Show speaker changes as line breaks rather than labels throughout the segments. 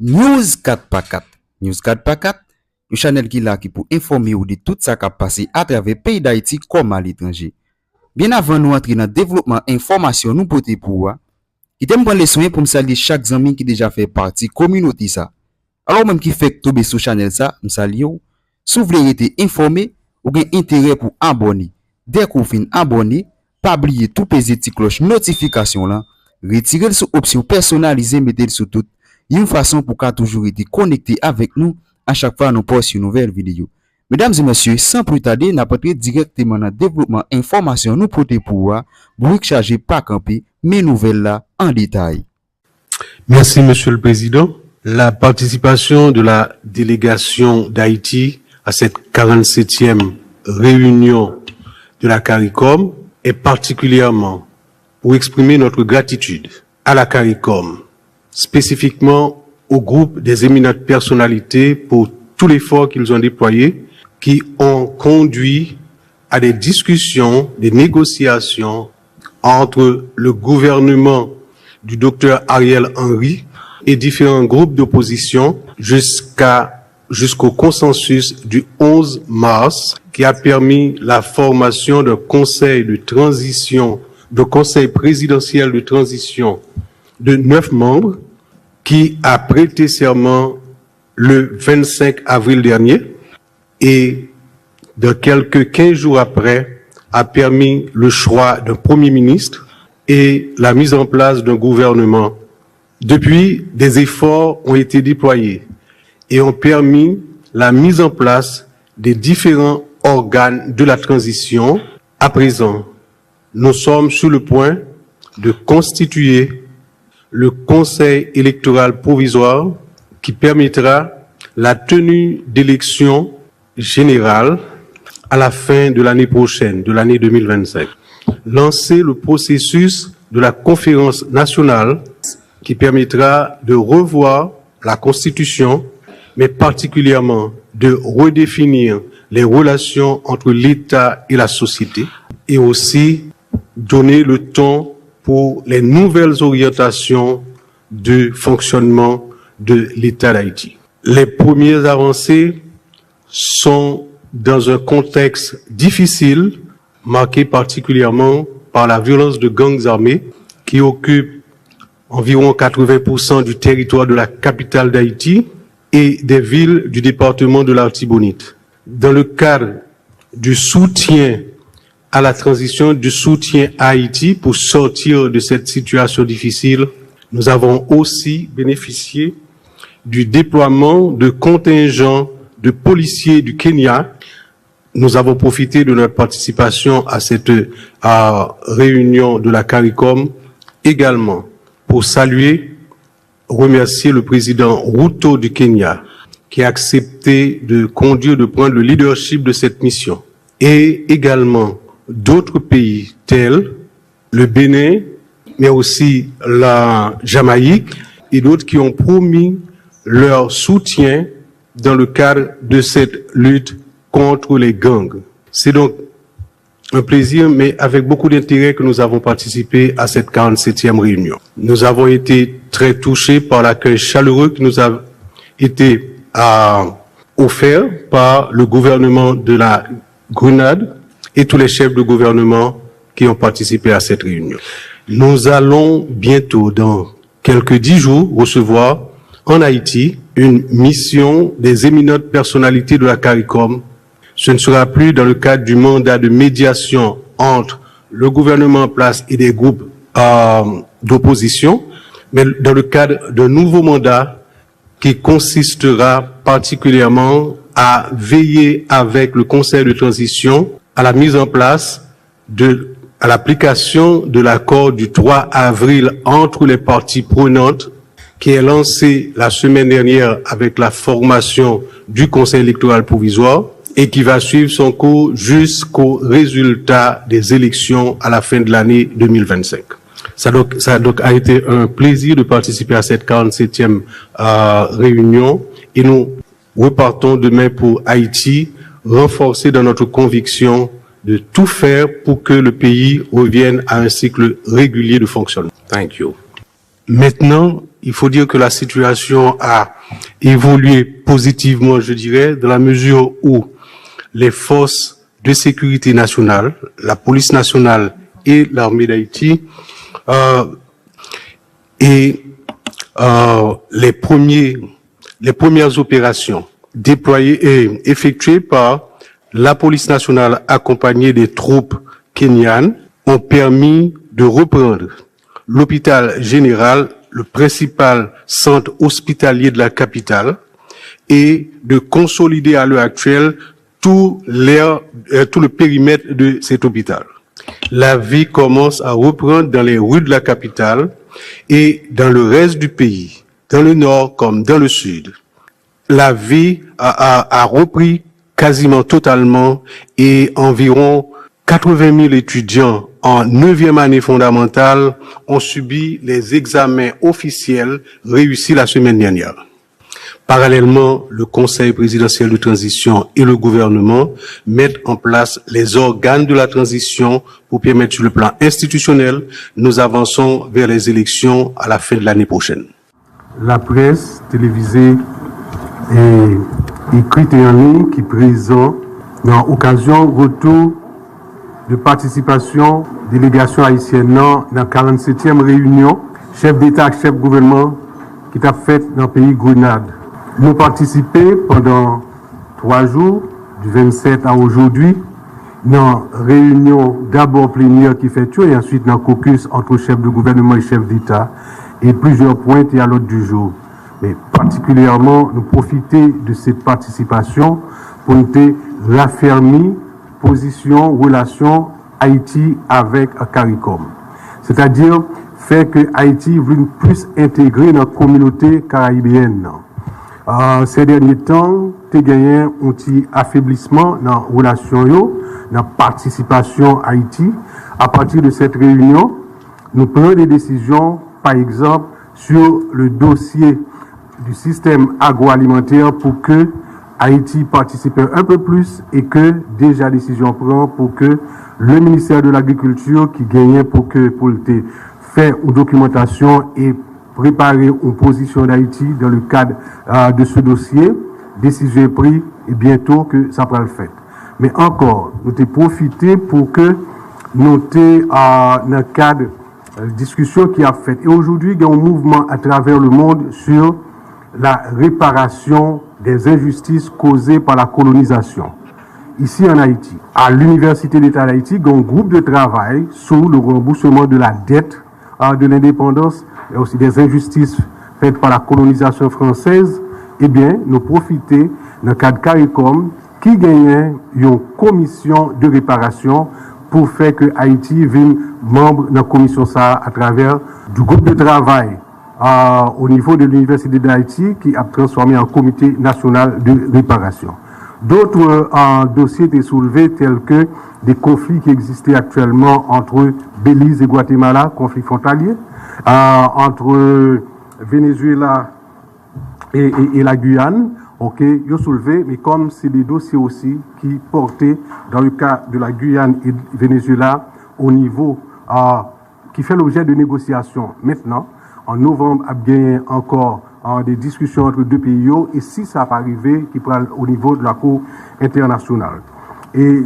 News 4x4. News 4x4, un channel qui là qui pour informer ou de tout ça qui a passé à travers le pays d'Haïti comme à l'étranger. Bien avant nous entrer dans le développement information nous porter pour qui t'aime prendre les soins pour me saluer chaque ami qui déjà fait partie communauté ça. Alors même qui fait tomber sur channel ça, me saluer ou si vous voulez être informé ou gain intérêt pour abonner. Dès que vous finissez abonner, pas oublier tout peser petite cloche notification là, retirer sur option personnalisée, mettez sur tout. Une façon pour qu'à toujours être connecté avec nous à chaque fois nous postons une nouvelle vidéo. Mesdames et messieurs, sans plus tarder, nous partons directement dans le développement information nous porter pour vous charger pas camper mes nouvelles là en détail.
Merci Monsieur le Président. La participation de la délégation d'Haïti à cette 47e réunion de la CARICOM est particulièrement pour exprimer notre gratitude à la CARICOM, spécifiquement au groupe des éminentes personnalités pour tout l'effort qu'ils ont déployé, qui ont conduit à des discussions, des négociations entre le gouvernement du docteur Ariel Henry et différents groupes d'opposition jusqu'au consensus du 11 mars qui a permis la formation d'un conseil de transition, de conseil présidentiel de transition de 9 membres qui a prêté serment le 25 avril dernier et de quelques 15 jours après a permis le choix d'un premier ministre et la mise en place d'un gouvernement. Depuis, des efforts ont été déployés et ont permis la mise en place des différents organes de la transition. À présent, nous sommes sur le point de constituer le Conseil électoral provisoire qui permettra la tenue d'élections générales à la fin de l'année prochaine, de l'année 2025. Lancer le processus de la conférence nationale qui permettra de revoir la Constitution, mais particulièrement de redéfinir les relations entre l'État et la société et aussi donner le ton pour les nouvelles orientations de fonctionnement de l'État d'Haïti. Les premières avancées sont dans un contexte difficile, marqué particulièrement par la violence de gangs armés qui occupent environ 80% du territoire de la capitale d'Haïti et des villes du département de l'Artibonite. Dans le cadre du soutien à la transition, du soutien à Haïti pour sortir de cette situation difficile, nous avons aussi bénéficié du déploiement de contingents de policiers du Kenya. Nous avons profité de notre participation à cette réunion de la CARICOM également pour saluer, remercier le président Ruto du Kenya qui a accepté de conduire, de prendre le leadership de cette mission. Et également d'autres pays tels le Bénin, mais aussi la Jamaïque et d'autres qui ont promis leur soutien dans le cadre de cette lutte contre les gangs. C'est donc un plaisir, mais avec beaucoup d'intérêt que nous avons participé à cette 47e réunion. Nous avons été très touchés par l'accueil chaleureux qui nous a été offert par le gouvernement de la Grenade et tous les chefs de gouvernement qui ont participé à cette réunion. Nous allons bientôt, dans quelques 10 jours, recevoir en Haïti une mission des éminentes personnalités de la CARICOM. Ce ne sera plus dans le cadre du mandat de médiation entre le gouvernement en place et des groupes d'opposition, mais dans le cadre d'un nouveau mandat qui consistera particulièrement à veiller avec le Conseil de transition à la mise en place à l'application de l'accord du 3 avril entre les parties prenantes qui est lancé la semaine dernière avec la formation du Conseil électoral provisoire et qui va suivre son cours jusqu'au résultat des élections à la fin de l'année 2025. Ça a été un plaisir de participer à cette 47e réunion et nous repartons demain pour Haïti, renforcés dans notre conviction de tout faire pour que le pays revienne à un cycle régulier de fonctionnement. Thank you. Maintenant, il faut dire que la situation a évolué positivement, je dirais, dans la mesure où les forces de sécurité nationale, la police nationale et l'armée d'Haïti, et les premières opérations déployées et effectuées par la police nationale accompagnée des troupes kenyanes ont permis de reprendre l'hôpital général, le principal centre hospitalier de la capitale, et de consolider à l'heure actuelle tout le périmètre de cet hôpital. La vie commence à reprendre dans les rues de la capitale et dans le reste du pays, dans le nord comme dans le sud. La vie a repris quasiment totalement et environ 80 000 étudiants en 9e année fondamentale ont subi les examens officiels réussis la semaine dernière. Parallèlement, le Conseil présidentiel de transition et le gouvernement mettent en place les organes de la transition pour permettre sur le plan institutionnel, nous avançons vers les élections à la fin de l'année prochaine.
La presse télévisée et écrite et en ligne qui présente dans l'occasion retour de participation délégation haïtienne dans la 47e réunion chef d'État, chef de gouvernement qui a fait dans le pays Grenade. Nous participé pendant 3 jours, du 27 à aujourd'hui, dans réunion d'abord plénière qui fait tout et ensuite dans caucus entre chef de gouvernement et chef d'État et plusieurs points et à l'ordre du jour. Mais particulièrement, nous profiter de cette participation pour nous raffermir position, relation Haïti avec CARICOM. C'est-à-dire faire que Haïti voulait plus intégrer notre communauté caribéenne. Ces derniers temps, tu as gagné un petit affaiblissement dans la relation, dans la participation à Haïti. À partir de cette réunion, nous prenons des décisions, par exemple, sur le dossier du système agroalimentaire pour que Haïti participe un peu plus et que déjà décision prend pour que le ministère de l'Agriculture qui gagne pour faire une documentation et préparer une position d'Haïti dans le cadre de ce dossier, décision est prise et bientôt que ça va le faire. Mais encore, nous avons profité pour que nous dans le cadre de discussion qui a fait. Et aujourd'hui, il y a un mouvement à travers le monde sur la réparation des injustices causées par la colonisation. Ici en Haïti, à l'Université d'État d'Haïti, il y a un groupe de travail sur le remboursement de la dette de l'indépendance et aussi des injustices faites par la colonisation française. Eh bien, nous profitons dans le cadre CARICOM qui gagne une commission de réparation pour faire que Haïti devienne membre de la commission ça à travers du groupe de travail au niveau de l'Université d'Haïti qui a transformé en comité national de réparation. D'autres dossiers étaient soulevés tels que des conflits qui existaient actuellement entre Belize et Guatemala, conflits frontaliers, entre Venezuela et la Guyane, ok, ils ont soulevé, mais comme c'est des dossiers aussi qui portaient dans le cas de la Guyane et Venezuela au niveau qui fait l'objet de négociations. Maintenant, en novembre, il y a encore des discussions entre deux pays et si ça va arriver, qui prend au niveau de la Cour internationale. Et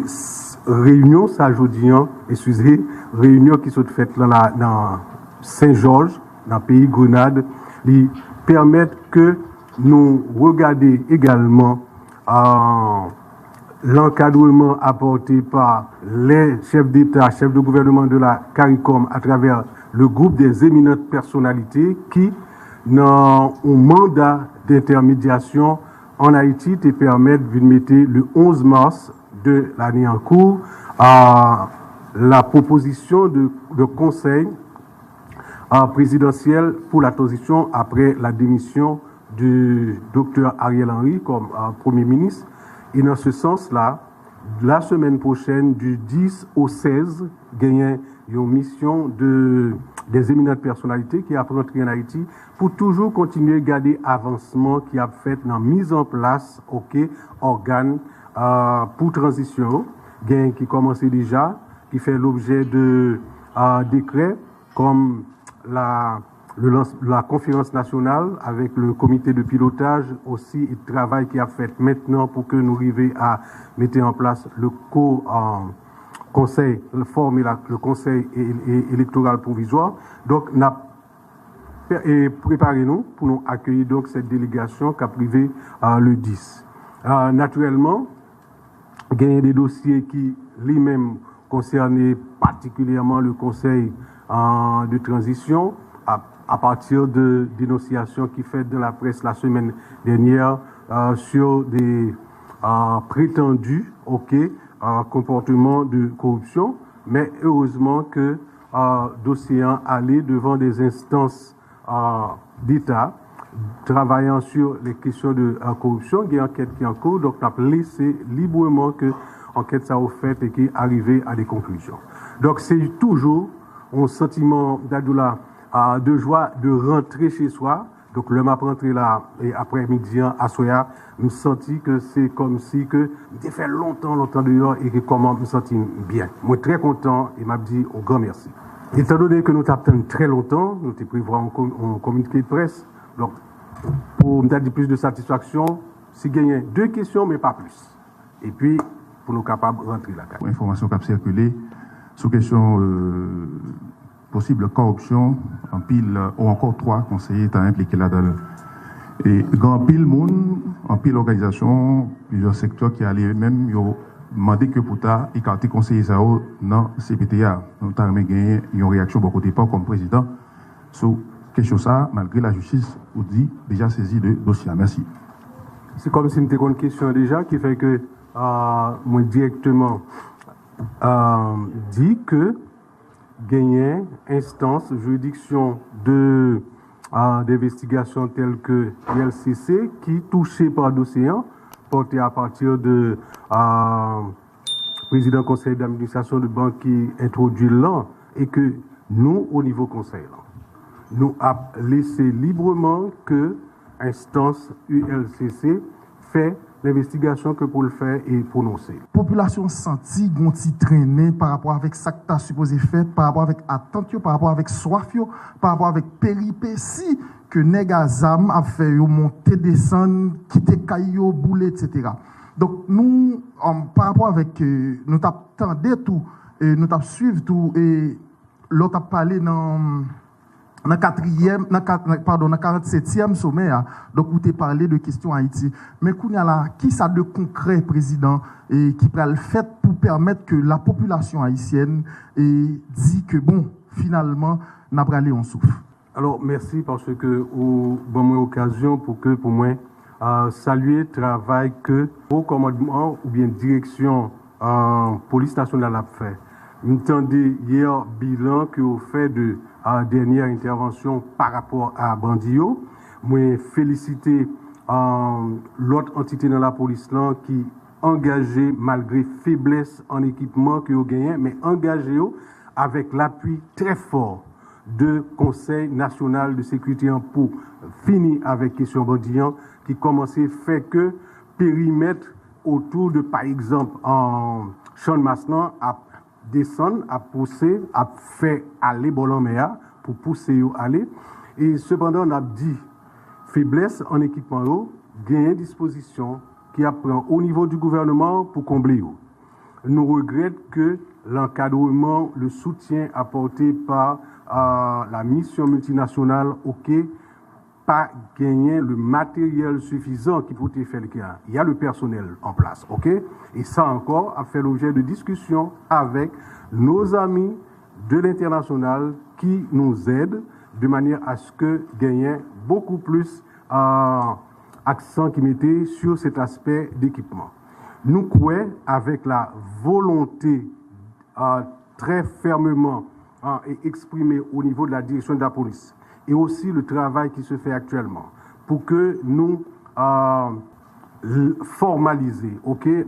réunion, ça aujourd'hui, excusez, réunion qui sont faites dans Saint-Georges, dans le pays Grenade, qui permettent que nous regardions également l'encadrement apporté par les chefs d'État, chefs de gouvernement de la CARICOM à travers le groupe des éminentes personnalités qui, dans un mandat d'intermédiation en Haïti, te permettent de mettre le 11 mars de l'année en cours la proposition de conseil présidentiel pour la transition après la démission du docteur Ariel Henry comme Premier ministre. Et dans ce sens-là, la semaine prochaine, du 10 au 16, gagner une mission des éminentes personnalités qui a rentré en Haïti pour toujours continuer à garder avancement qui a fait dans la mise en place organes pour transition, qui commençait déjà, qui fait l'objet de décrets comme la conférence nationale avec le comité de pilotage aussi et le travail qui a fait maintenant pour que nous arrivions à mettre en place le conseil, former le conseil électoral provisoire. Donc, préparez-nous pour nous accueillir donc cette délégation qui a privé le 10. Naturellement, il y a des dossiers qui lui-même concernaient particulièrement le conseil de transition à partir de dénonciations qui fait dans la presse la semaine dernière sur des prétendus comportements de corruption, mais heureusement que dossier allé devant des instances d'État travaillant sur les questions de corruption, il y a une enquête qui est en cours, donc on a laissé librement que l'enquête ça a fait et qui est arrivé à des conclusions. Donc c'est toujours un sentiment d'Adoula de joie de rentrer chez soi. Donc le m'a rentré là et après-midi à Soya, je me senti que c'est comme si que j'ai fait longtemps dehors et que comment me sentis bien. Moi très content et m'a dit un grand merci. Étant donné que nous t'attendons très longtemps, nous t'ai prévu un communiqué de presse. Donc pour me donner plus de satisfaction, si gagner 2 questions mais pas plus. Et puis pour nous capables de rentrer là.
Information qui a circulé sur question possible corruption, en pile, ou encore 3 conseillers étant impliqués là-dedans. Et grand pile monde, en pile organisation, plusieurs secteurs qui allaient même demander que pour ta écarter conseiller ça dans CPTA. Nous avons gagné une réaction beaucoup de pas comme président sur question ça, malgré la justice vous dit déjà saisi de dossier. Merci.
C'est comme si c'était une question déjà qui fait que moi directement dit que gagner instance, juridiction d'investigation telle que l'LCC qui touchée par dossier porté à partir de président conseil d'administration de banque qui introduit là et que nous au niveau conseil là, nous a laissé librement que instance ULCC fait l'investigation que pour le faire et prononcer.
Population senti gonti traîner par rapport avec ça que tu as supposé faire, par rapport avec attente, par rapport avec soif, par rapport avec péripéties que Negazam a fait monter, descendre, quitter Caillou, bouler, etc. Donc nous, par rapport avec, nous t'attendons tout, et nous t'avons suivi tout, et l'autre a parlé dans le 47e sommet, donc vous avez parlé de questions Haïti. Mais qui ça de concret, président, et qui peut le faire pour permettre que la population haïtienne dit que bon, finalement, n'a pas allé en souffle.
Alors merci parce que vous avez l'occasion pour moi saluer le travail que au commandement ou bien direction police nationale a fait. Nous entendez hier bilan que vous fait de dernière intervention par rapport à Bandio. Moi féliciter l'autre entité dans la police là qui engagé malgré faiblesse en équipement que vous gagnez, mais engagé avec l'appui très fort de Conseil national de sécurité pour finir avec question Bandian qui commençait fait que périmètre autour de par exemple en Champ Masnan à descendre, à pousser, à faire aller Bolanméa pour pousser aller. Et cependant, on a dit faiblesse en équipement, gain disposition qui apprend au niveau du gouvernement pour combler. Nous regrettons que l'encadrement, le soutien apporté par la mission multinationale, pas gagné le matériel suffisant qui pouvait faire le cas. Il y a le personnel en place, Et ça encore a fait l'objet de discussions avec nos amis de l'international qui nous aident de manière à ce que gagner beaucoup plus accent qui mettait sur cet aspect d'équipement. Nous croyons avec la volonté très fermement et exprimée au niveau de la direction de la police et aussi le travail qui se fait actuellement pour que nous formaliser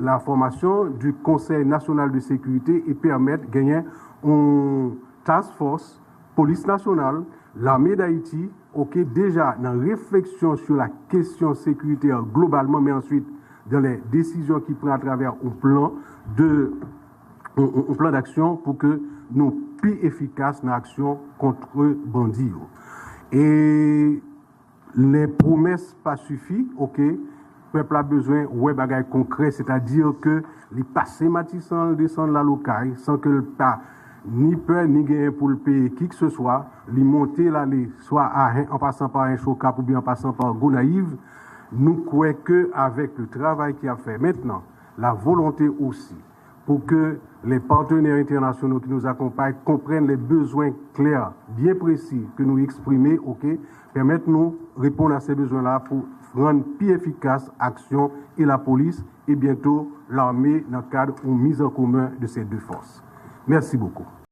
la formation du Conseil national de sécurité et permettre de gagner une task force police nationale, l'armée d'Haïti, déjà dans la réflexion sur la question sécuritaire globalement, mais ensuite dans les décisions qui prennent à travers un plan d'action pour que nous plus efficaces dans l'action contre bandits. Et les promesses pas suffisent, ok. Le peuple a besoin de bagages concrets, c'est-à-dire que les passés matissant descendre la locale sans que le pas ni peur ni gain pour le payer qui que ce soit, les monter là, soit en passant par un Chocap ou bien en passant par Gonaïve, nous croyons que avec le travail qu'il a fait maintenant, la volonté aussi, pour que les partenaires internationaux qui nous accompagnent comprennent les besoins clairs, bien précis que nous exprimons, ok, permettent-nous de répondre à ces besoins-là pour rendre plus efficace l'action et la police et bientôt l'armée dans le cadre d'une mise en commun de ces deux forces. Merci beaucoup.